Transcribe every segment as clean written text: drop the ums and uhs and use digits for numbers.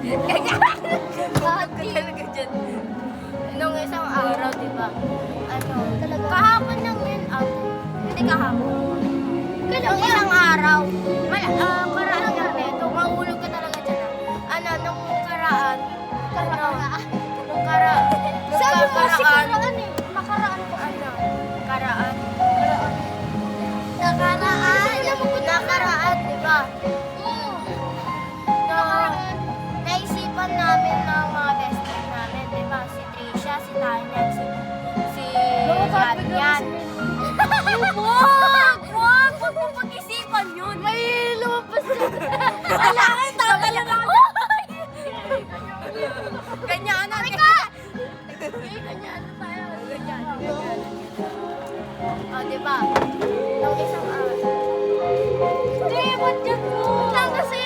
Bakit ka talaga dyan? Nung isang araw, di ba? Ano, kahapon lang yun, hindi kahapon. Nung isang araw, karaan nga, Beto, mahulog ka talaga dyan. Nung karaan, nung karaan eh. Makaraan ko. Karaan. Nakaraan, di ba? Naisipan namin ng mga best friend namin, di ba? Si Trisha, si Tanya, si Yan. Wag mo pag-isipan yun. May lumabas yun. Kailangan, tama lang ako. Ganyan na. Ganyan tayo. Ganyan. O, di ba? Nung isang araw. Hindi, ba't yan mo? Lang kasi.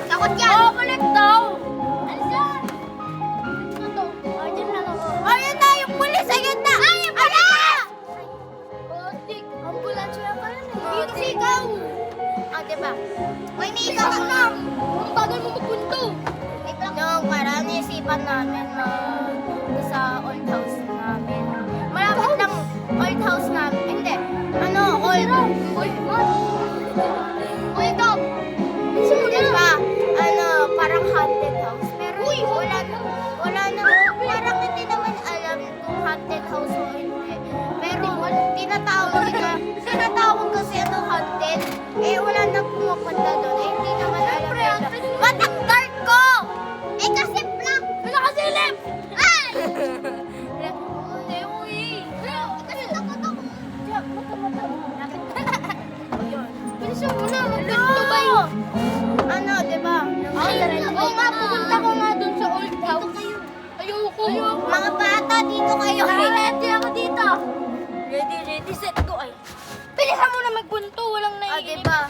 Takot yan. Oo, balik daw. Ano yan? Ito. Ayun na ako. Ayun na, yung pulis. Ayun na. Ay, yung pulis! Otik. Ambulansya ka rin eh. Hindi kasi ikaw. Di ba? May ikaw ka lang. Ang bagal mo magpunto. Nung parang naisipan namin sa old house namin. Malapit lang old house namin. Hindi. Old. Wake up! Diba? Parang haunted house. Pero wala na. Parang hindi naman alam kung haunted house o hindi. Pero tinatawag kasi haunted. Wala na pumupunta doon. Hindi naman alam nila. Ba't ang dark ko? Kasi black. Nakasilip! Ay! Kasi takot ako. Pinisyo mo na. Diba? Oo nga, pupunta ko nga dun sa old house. Ayoko. Mga bata, dito kayo. Ready ako dito. Ready, set, go ay. Bilisan mo na magpunto, walang naiinip. Diba?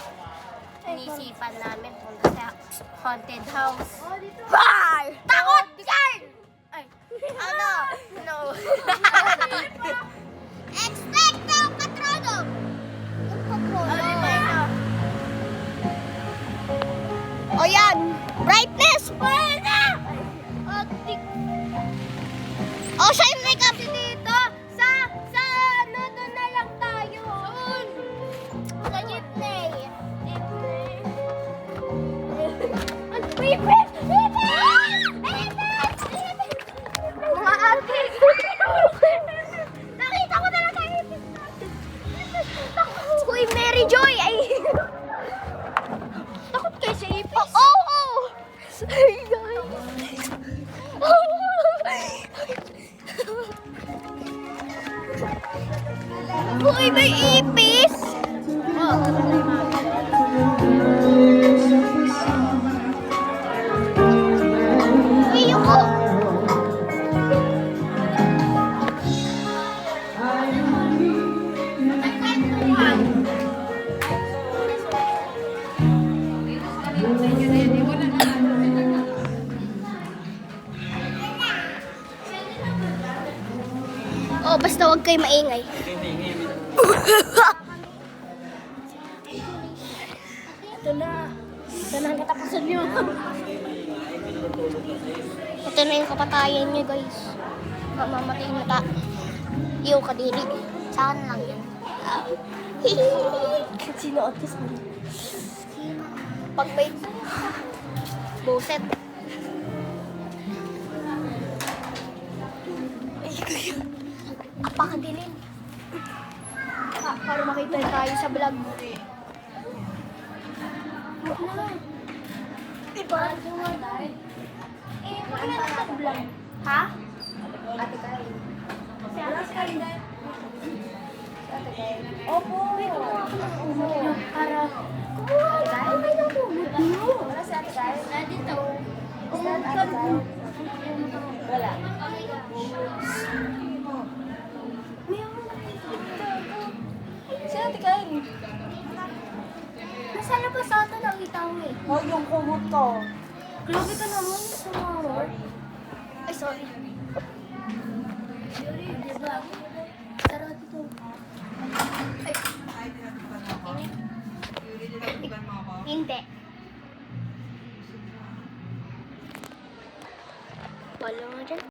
Inisipan namin punta sa haunted house. Bar! Takot yan! Ay, no. Expecto Patronum! O yan! Brightness! Wala na! O shine like up! Dito! Doon na lang tayo! Sa jeepney! Ipis! Mga ate! Nakita ko na lang tayo ipis natin! Uy, Mary Joy! Ay! Takot kayo sa ipis? Oo! Ay, guys! Uy, may ipis! Ayoko! Basta huwag kayo maingay. Ito na ang katapusan nyo. Ito na yung kapatayan nyo, guys. Mamamatay na ta. Iyo kadiri. Saan lang yan? Sino otis mo? Pagbait. Boset. Apakadilim. Para makita tayo sa vlog. Diba? Wala na sa vlog. Ha? Ate Kay. Si Ate Kay. Opo. Para may nakumot. Wala si Ate Kay. Nandito. Wala. Si Ate Kay. Nasa labas ata nakita mo eh. Oh, yung kumot ko. Grabe ka naman sa mga work. Ay, sorry. Diba? Sarap ito. Ay. Hindi. follow mo dyan.